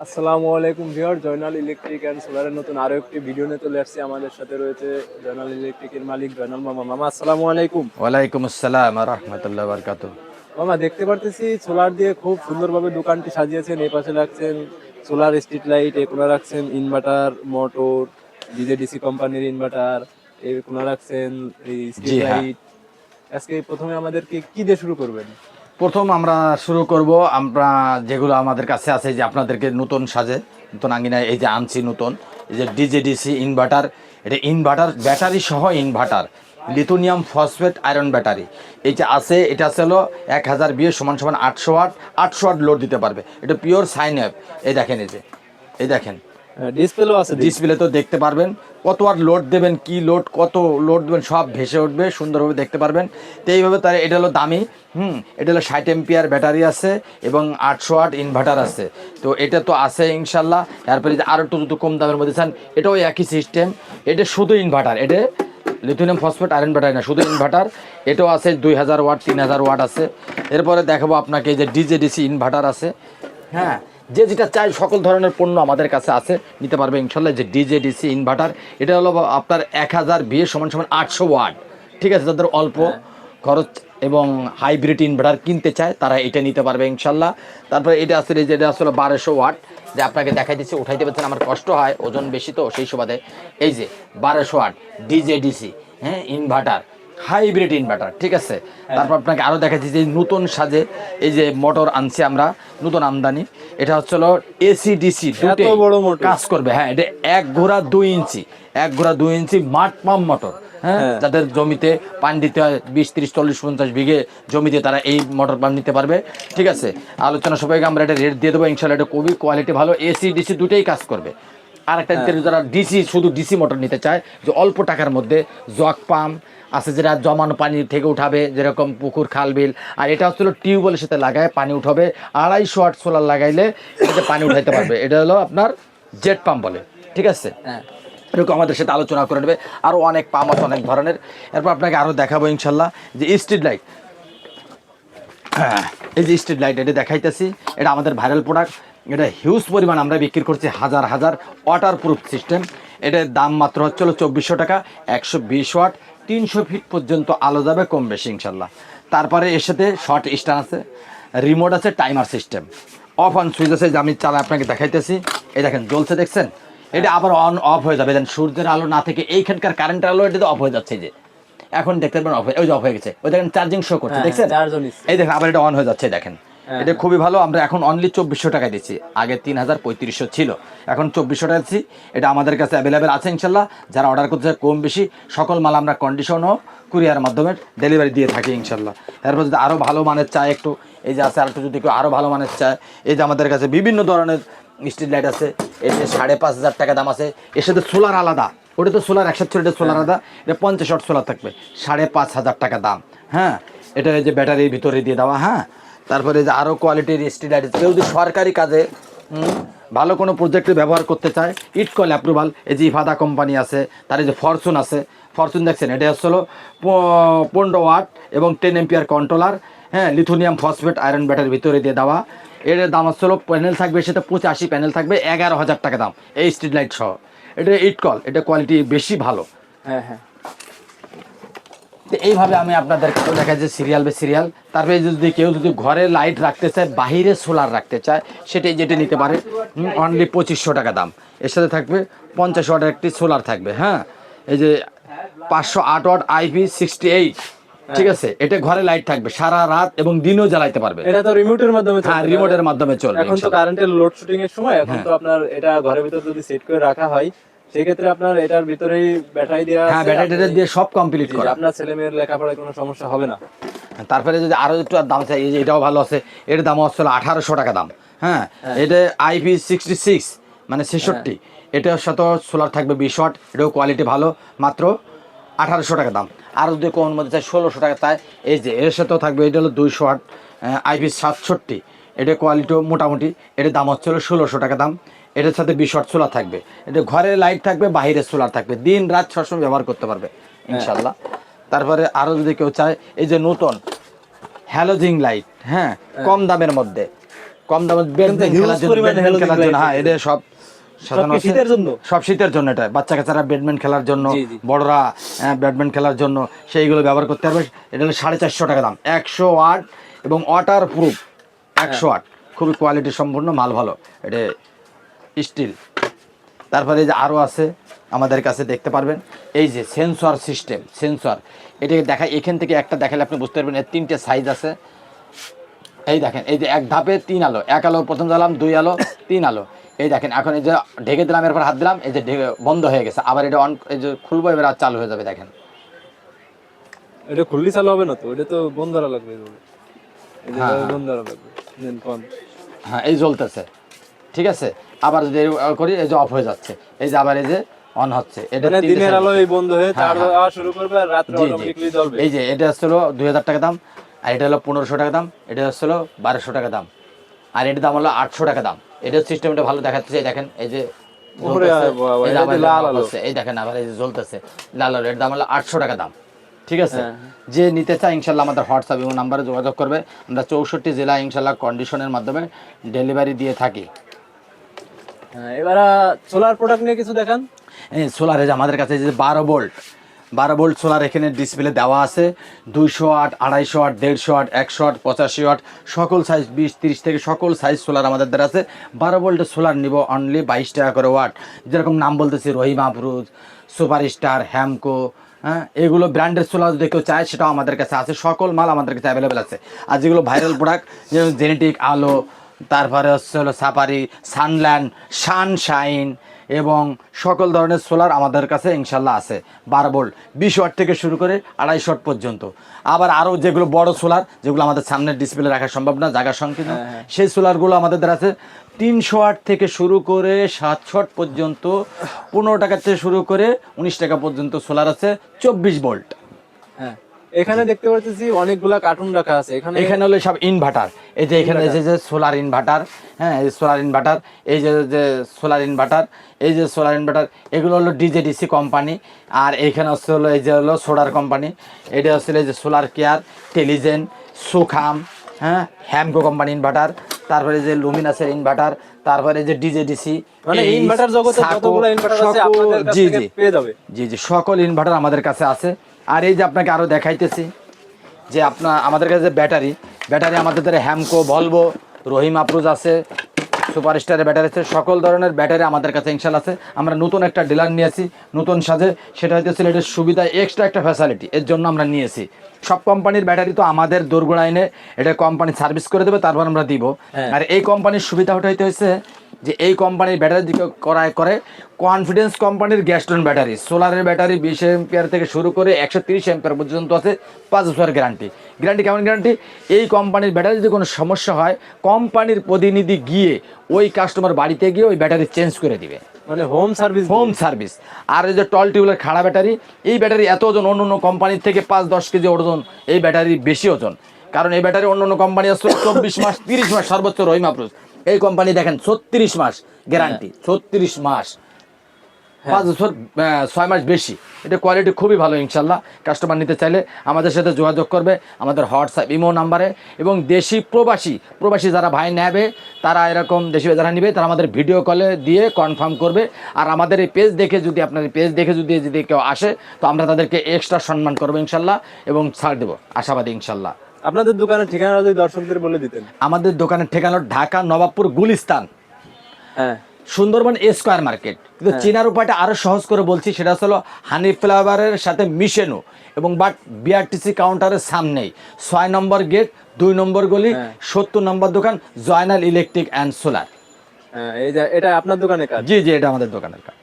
আসসালামু আলাইকুম viewer, Joynal electric and সোলারের নতুন আরো একটি ভিডিও নিয়ে চলে আসছি। আমাদের সাথে রয়েছে জয়নাল ইলেকট্রিকের মালিক জয়নাল মামা। মামা আসসালামু আলাইকুম। ওয়ালাইকুম আসসালাম রহমতুল্লাহ বরকাত। মামা, দেখতে পারতেছি সোলার দিয়ে খুব সুন্দরভাবে দোকানটি সাজিয়েছেন। এই পাশে রাখছেন সোলার স্ট্রিট লাইট, এ কোণা রাখছেন ইনভার্টার মোটর, ডিজেডিসি কোম্পানির ইনভার্টার, এই কোণা রাখছেন এই জি স্ট্রিট হ্যাঁ, লাইট। আজকে প্রথমে আমাদেরকে কি দিয়ে শুরু করবেন? প্রথম আমরা শুরু করব আমরা যেগুলো আমাদের কাছে আছে, যে আপনাদেরকে নতুন সাজে নতুন আঙ্গিনায় এই যে আনছি নতুন, এই যে ডিজেডিসি ইনভার্টার। এটা ইনভার্টার ব্যাটারি সহ ইনভার্টার, লিথুনিয়াম ফসফেট আয়রন ব্যাটারি। এটা আছে, এটা আছে হলো 1020 সমান সমান 800 ওয়াট। 800 ওয়াট লোড দিতে পারবে। এটা পিওর সাইন অ্যাপ। এই দেখেন, এই দেখেন ডিসপ্লেও আছে দেখি। ডিসপ্লে তো দেখতে পারবেন কত ওয়াট লোড দেবেন, কি লোড, কত লোড দেবেন, সব ভেসে উঠবে, সুন্দরভাবে দেখতে পারবেন। তো এইভাবে তার এটা হলো দামি। এটা হলো 60 এম্পিয়ার ব্যাটারি আছে এবং 800 ওয়াট ইনভার্টার আছে। তো এটা তো আছে ইনশাল্লাহ। তারপরে যে আরও একটু যদি কম দামের মধ্যে চান, এটাও একই সিস্টেম। এটা শুধু ইনভার্টার, এটা লিথিয়াম ফসফেট আয়রন ব্যাটারি না, শুধু ইনভার্টার। এটাও আছে 2000 ওয়াট, 3000 ওয়াট আছে। এরপরে দেখাবো আপনাকে এই যে ডিজেডিসি ইনভার্টার আছে। হ্যাঁ, যে যেটা চাই সকল ধরনের পণ্য আমাদের কাছে আছে, নিতে পারবে ইনশাল্লাহ। যে ডিজেডিসি ইনভার্টার, এটা হলো আপনার 1020 সমান সমান 800 ওয়াট। ঠিক আছে, যাদের অল্প খরচ এবং হাইব্রিড ইনভার্টার কিনতে চায় তারা এটা নিতে পারবে ইনশাল্লাহ। তারপরে এটা আসলে যেটা আসলে 1200 ওয়াট, যে আপনাকে দেখাই দিচ্ছি, উঠাইতে পারছেন, আমার কষ্ট হয়, ওজন বেশি তো সেই সুবাদে। এই যে 1200 ওয়াট ডিজেডিসি, হ্যাঁ, ইনভার্টার, হাইব্রিড ইনভার্টার। ঠিক আছে, তারপর আপনাকে আরও দেখাচ্ছি যে নতুন সাজে এই যে মোটর আনছি আমরা, নতুন আমদানি। এটা হচ্ছে হলো এসি ডিসি দুটো বড় মোটর। কাজ করবে। হ্যাঁ, এটা 1 ঘোড়া 2 ইঞ্চি, 1 ঘোড়া 2 ইঞ্চি মাঠ পাম্প মোটর। হ্যাঁ, হ্যাঁ। যাদের জমিতে পানি দিতে হয় 20, 30, 40, 50 বিঘে জমিতে, তারা এই মোটর পাম্প নিতে পারবে। ঠিক আছে, আলোচনা সবাইকে আমরা এটা রেট দিয়ে দেবো ইনশাল্লাহ। এটা খুবই কোয়ালিটি ভালো, এসি ডিসি দুটোই কাজ করবে। আর একটা যারা ডিসি, শুধু ডিসি মোটর নিতে চায়, যে অল্প টাকার মধ্যে জগ পাম্প আছে, যেটা জমানো পানি থেকে উঠাবে, যেরকম পুকুর খাল বিল। আর এটা হচ্ছে টিউবওয়েলের সাথে লাগায় পানি উঠাবে। 250 ওয়াট সোলার লাগাইলে এটাতে পানি উঠাইতে পারবে। এটা হলো আপনার জেট পাম্প বলে। ঠিক আছে, হ্যাঁ। এরকম আমাদের সাথে আলোচনা করে নেবে। আরও অনেক পাম্প আছে, অনেক ধরনের। এরপর আপনাকে আরও দেখাবো ইনশাল্লাহ যে স্ট্রিট লাইট। হ্যাঁ, এই যে স্ট্রিট লাইট, এটা দেখাইতেছি। এটা আমাদের ভাইরাল প্রোডাক্ট। এটা হিউজ পরিমাণ আমরা বিক্রি করছি, হাজার হাজার। Water proof system. এটার দাম মাত্র হচ্ছে 2400 টাকা। 120 ওয়াট, 300 ফিট পর্যন্ত আলো যাবে, কম বেশি ইনশাল্লাহ। তারপরে এর সাথে শর্ট স্ট্যান্ড আছে, রিমোট আছে, timer system, of on switch আছে, যে আমি চালা আপনাকে দেখাইতেছি। এই দেখেন জ্বলছে, দেখছেন? এটা আবার অন অফ হয়ে যাবে। সূর্যের আলো না থেকে এইখানকার কারেন্টের আলো এটা অফ হয়ে যাচ্ছে। যে এখন দেখতে পাবেন অফ হয়ে, ওই যে অফ হয়ে গেছে, ওই দেখেন চার্জিং শো করছে, দেখছেন? এই দেখেন আবার এটা অন হয়ে যাচ্ছে, দেখেন। এটা খুবই ভালো। আমরা এখন অনলি 2400 টাকায় দিচ্ছি, আগে 3500 ছিল, এখন 2400 টাকা দিচ্ছি। এটা আমাদের কাছে অ্যাভেলেবেল আছে ইনশাল্লাহ। যারা অর্ডার করতে কম বেশি সকল মাল আমরা কন্ডিশন ও কুরিয়ার মাধ্যমে ডেলিভারি দিয়ে থাকি ইনশাল্লাহ। এরপর যদি আরও ভালো মানের চায় একটু, এই যে আছে, আর একটু যদি কেউ আরও ভালো মানের চায়, এই যে আমাদের কাছে বিভিন্ন ধরনের স্ট্রিট লাইট আছে। এই যে 5500 টাকা দাম আছে। এর সাথে সোলার আলাদা, ওটা তো সোলার একসাথে ছিল, এটা সোলার আলাদা। এটা 50 ওয়াট সোলার থাকবে, 5500 টাকা দাম। হ্যাঁ, এটা এই যে ব্যাটারির ভিতরে দিয়ে দেওয়া। হ্যাঁ, তারপরে যে আরও কোয়ালিটির স্ট্রিট লাইট, কেউ যদি সরকারি কাজে ভালো কোনো প্রজেক্টে ব্যবহার করতে চায়, ইটকল অ্যাপ্রুভাল, এই যে ইফাদা কোম্পানি আছে, তার এই যে ফরচুন আছে। ফরচুন দেখছেন, এটা হচ্ছে হলো 15 ওয়াট এবং 10 এম্পিয়ার কন্ট্রোলার। হ্যাঁ, লিথুনিয়াম ফসফেট আয়রন ব্যাটারির ভিতরে দিয়ে দেওয়া। এর দাম হচ্ছে হলো, প্যানেল থাকবে সেটা 85 প্যানেল থাকবে, 11,000 টাকা দাম এই স্ট্রিট লাইট সহ। এটা ইটকল, এটা কোয়ালিটি বেশি ভালো। হ্যাঁ, হ্যাঁ। তো এইভাবে আমি আপনাদেরকে দেখা যায় সিরিয়াল বে সিরিয়াল। তারপরে যদি কেউ যদি ঘরে লাইট রাখতে চায়, বাহিরে সোলার রাখতে চায়, সেটাই যেটা নিতে পারে। অনলি 2500 টাকা দাম। এর সাথে থাকবে 50 ওয়াটের একটি সোলার থাকবে। হ্যাঁ, এই যে 508 ওয়াট IP68। ঠিক আছে, এটা ঘরে লাইট থাকবে সারা রাত এবং দিনও জ্বালাইতে পারবে। এটা তো রিমোটের মাধ্যমে হ্যাঁ, চলবে। রিমোটের মাধ্যমে চলবে এখন তো ইনশাল্লাহ। কারেন্টের লোডশেডিং এর সময়, এখন হ্যাঁ, তো আপনার এটা ঘরের ভিতর যদি সেট করে রাখা হয়, সেক্ষেত্রে আপনার এটার ভিতরেই ব্যাটারি দেওয়া হ্যাঁ, আছে। ব্যাটারি দিয়ে সব কমপ্লিট জি, করা। আপনার ছেলে মেয়ের লেখাপড়ায় কোনো সমস্যা হবে না। তারপরে যদি আরও একটু দাম চাই, এই যে এটাও ভালো আছে। এর দাম হচ্ছে 1800 টাকা দাম। হ্যাঁ, এটা IP66 মানে 66। এটার সাথে সোলার থাকবে 20 ওয়াট। এটাও কোয়ালিটি ভালো, মাত্র 1800 টাকা দাম। আর যদি কোন মধ্যে চাই 1600 টাকা চায়, এই যে এর সাথেও থাকবে, এটা হলো 200 ওয়াট IP67। এটা কোয়ালিটিও মোটামুটি। এটার দাম হচ্ছে হলো 1600 টাকা দাম। এটার সাথে 20 ওয়াট সোলার থাকবে। এটা ঘরে লাইট থাকবে, বাইরে সোলার থাকবে, দিন রাত সবসময় ব্যবহার করতে পারবে ইনশাল্লাহ। তারপরে আরও যদি কেউ চায়, এই যে নতুন হ্যালোজিং লাইট, হ্যাঁ, কম দামের মধ্যে, কম দামে ব্যাডমিন্টন huge খেলার জন্য, পরিমাণে ব্যাডমিন্টন halogen খেলার জন্য, light হ্যাঁ আছে। এটা সব সাধারণ কি শীতের জন্য? সব শীতের জন্য, এটা বাচ্চা কাচ্চারা ব্যাডমিন্টন খেলার জন্য, জি, জি। বড়রা ব্যাডমিন্টন খেলার জন্য সেইগুলো ব্যবহার করতে পারবে। এটা হলো 450 টাকা দাম, 100 ওয়াট এবং ওয়াটার প্রুফ, 100 ওয়াট, খুবই কোয়ালিটি সম্পূর্ণ মাল, ভালো এটা স্টিল। তারপরে এই যে আরও আছে আমাদের কাছে, দেখতে পারবেন এই যে সেন্সর সিস্টেম, সেন্সর এটাকে দেখায়, এখান থেকে একটা দেখালে আপনি বুঝতে পারবেন এর 3টে সাইজ আছে। এই দেখেন, এই যে এক ধাপে 3 আলো, 1 আলো প্রথম জ্বালাম, 2 আলো, 3 আলো। এই দেখেন এখন এই যে ঢেকে দিলাম, এরপর হাত দিলাম, এই যে ঢেকে বন্ধ হয়ে গেছে, আবার এটা অন, এই যে খুলবো এবার আর চালু হয়ে যাবে। দেখেন এটা খুললি চালু হবে না তো, এটা তো বন্ধ করা লাগবে এভাবে। এই যে হ্যাঁ, এভাবে হ্যাঁ। বন্ধ করা লাগবে। দেন কোন? হ্যাঁ এই জ্বলতেছে, ঠিক আছে। আবার যদি করি এই যে অফ হয়ে যাচ্ছে, এই যে আবার এই যে অন হচ্ছে। এটা মানে 3টে দিনের size আলো আছে। এই বন্ধ হয়ে হ্যাঁ, চার্জ হ্যাঁ। হওয়া শুরু করবে আর রাত্রে জি, জি। অটোমেটিক্যালি জ্বলবে। এই যে এটা হচ্ছিল 2000 টাকা দাম, আর এটা হলো 1500 টাকা দাম, এটা হচ্ছিল 1200 টাকা দাম, আর এটার দাম হলো 800 টাকা দাম। এটার সিস্টেমটা ভালো দেখাচ্ছে, এই দেখেন এই যে ওরে জ্বলতেছে, বাবা, এই যে এটা আবার তো লাল আলো। হচ্ছে, এই দেখেন আবার এই যে জ্বলতেছে লাল আলো। এর দাম হলো 800 টাকা দাম, ঠিক আছে। হ্যাঁ। যে নিতে চায় ইনশাল্লাহ আমাদের হোয়াটসঅ্যাপ এবং নাম্বারে যোগাযোগ করবে। আমরা 64 জেলা ইনশাল্লাহ কন্ডিশনের মাধ্যমে ডেলিভারি দিয়ে থাকি। হ্যাঁ, এবার সোলার প্রোডাক্ট নিয়ে কিছু দেখান। এই সোলারে যে আমাদের কাছে যে 12 ভোল্ট সোলার এখানে ডিসপ্লে দেওয়া আছে, 200 watt, 250 watt, 150 watt, 100 watt, 85 watt, সকল সাইজ 20-30 থেকে সকল সাইজ সোলার আমাদের দ্বারা আছে। 12 ভোল্টের সোলার নিব অনলি 22 টাকা করে ওয়াট। যেরকম নাম বলতেছি রহিম আফরোজ, সুপারস্টার, হ্যামকো, হ্যাঁ এগুলো ব্র্যান্ডের সোলার যদি কেউ চায় সেটাও আমাদের কাছে আছে, সকল মাল আমাদের কাছে অ্যাভেলেবেল আছে। আর যেগুলো ভাইরাল প্রোডাক্ট, যেমন জেনেটিক আলো, তারপরে হচ্ছে হলো সাফারি, সানল্যান্ড, সানশাইন এবং সকল ধরনের সোলার আমাদের কাছে ইনশাল্লাহ আছে। 12 ভোল্ট 20 ওয়াট থেকে শুরু করে 250 ওয়াট পর্যন্ত। আবার আরও যেগুলো বড় সোলার, যেগুলো আমাদের সামনের ডিসপ্লে রাখা সম্ভব না, জায়গা সংকীর্ণ, সেই সোলারগুলো আমাদের দ্বারা আছে 300 ওয়াট থেকে শুরু করে 700 ওয়াট পর্যন্ত, 15 টাকা থেকে শুরু করে 19 টাকা পর্যন্ত সোলার আছে, 24 ভোল্ট। হ্যাঁ, এখানে দেখতে পাচ্ছি অনেকগুলা কার্টুন রাখা আছে। এখানে হলো সব ইনভার্টার, এই যে এখানে এই যে সোলার ইনভার্টার, হ্যাঁ এই সোলার ইনভার্টার, এই যে সোলার ইনভার্টার, এই যে সোলার ইনভার্টার, এগুলো হলো ডিজেডিসি কোম্পানি। আর এইখানে হচ্ছে হলো এই যে হলো সোলার কোম্পানি, এটা হচ্ছে এই যে সোলার কেয়ার, টেলিজেন, সুখাম, হ্যাঁ হ্যামকো কোম্পানি ইনভার্টার, তারপরে যে লুমিনাসের ইনভার্টার, তারপরে যে ডিজেডিসি, মানে ইনভার্টার জগতে যতগুলো ইনভার্টার আছে আপনাদের কাছ জি থেকে জি পেয়ে যাবে। জি জি সকল ইনভার্টার আমাদের কাছে আছে। আর এই যে আপনাকে আরও দেখাইতেছি যে আমাদের কাছে ব্যাটারি আমাদের দ্বারা হ্যামকো, ভলভো, রহিম আফরোজ আছে, সুপারস্টারের ব্যাটারি আছে, সকল ধরনের ব্যাটারি আমাদের কাছে ইনশাল্লাহ আছে। আমরা নতুন একটা ডিলার নিয়েছি নতুন সাজে, সেটা হইতেছিল এটার সুবিধা, এক্সট্রা একটা ফ্যাসিলিটি এর জন্য আমরা নিয়েছি। সব কোম্পানির ব্যাটারি তো আমাদের দোরগোড়া এনে এটা কোম্পানি সার্ভিস করে দেবে, তারপর আমরা দিব। আর এই কোম্পানির সুবিধা হইতে হয়েছে যে এই কোম্পানির ব্যাটারি দিকে করে কনফিডেন্স কোম্পানির গ্যাস্টন ব্যাটারি, সোলারের ব্যাটারি 20 এম্পিয়ার থেকে শুরু করে 130 এম্পিয়ার পর্যন্ত আছে, 5 বছরের গ্যারান্টি। কেমন গ্যারান্টি? এই কোম্পানির ব্যাটারি যদি কোনো সমস্যা হয়, কোম্পানির প্রতিনিধি গিয়ে ওই কাস্টমার বাড়িতে গিয়ে ওই ব্যাটারি চেঞ্জ করে দিবে, মানে হোম সার্ভিস। আর এই যে টল টিউবের খাড়া ব্যাটারি, এই ব্যাটারি এত ওজন, অন্য কোম্পানির থেকে 5-10 কেজি ওজন এই ব্যাটারি বেশি ওজন। কারণ এই ব্যাটারি অন্য কোম্পানি আসলে 24 মাস 30 মাস সর্বোচ্চ, রহিম আফরোজ এই কোম্পানি দেখেন 36 মাস গ্যারান্টি, 36 মাস, 5 বছর 6 মাস বেশি। এটা কোয়ালিটি খুবই ভালো ইনশাল্লাহ। কাস্টমার নিতে চাইলে আমাদের সাথে যোগাযোগ করবে আমাদের হোয়াটসঅ্যাপ ইমো নাম্বারে। এবং দেশি প্রবাসী যারা ভাই নেবে, তারা এরকম দেশি যারা নেবে, তারা আমাদের ভিডিও কলে দিয়ে কনফার্ম করবে। আর আমাদের এই পেজ দেখে যদি যদি কেউ আসে, তো আমরা তাদেরকে এক্সট্রা সম্মান করবো ইনশাল্লাহ এবং ছাড় দেবো, আশাবাদী ইনশাল্লাহ। আপনাদের দোকানের ঠিকানা যদি দর্শকদের বলে দিতেন। আমাদের দোকানের ঠিকানা ঢাকা নবাবপুর গুলিস্তান, হ্যাঁ, সুন্দরবন স্কয়ার মার্কেট। কিন্তু চেনার উপায়টা আরো সহজ করে বলছি, সেটা হলো হানি ফ্লেভারের সাথে মিশেনো এবং বাট বিআরটিসি কাউন্টারের সামনেই 6 নম্বর গেট, 2 নম্বর গলি, 70 নম্বর দোকান, জয়নাল ইলেকট্রিক অ্যান্ড সোলার। এই যে এটা আপনার দোকানের কাজ। জি এটা আমাদের দোকানের কাজ।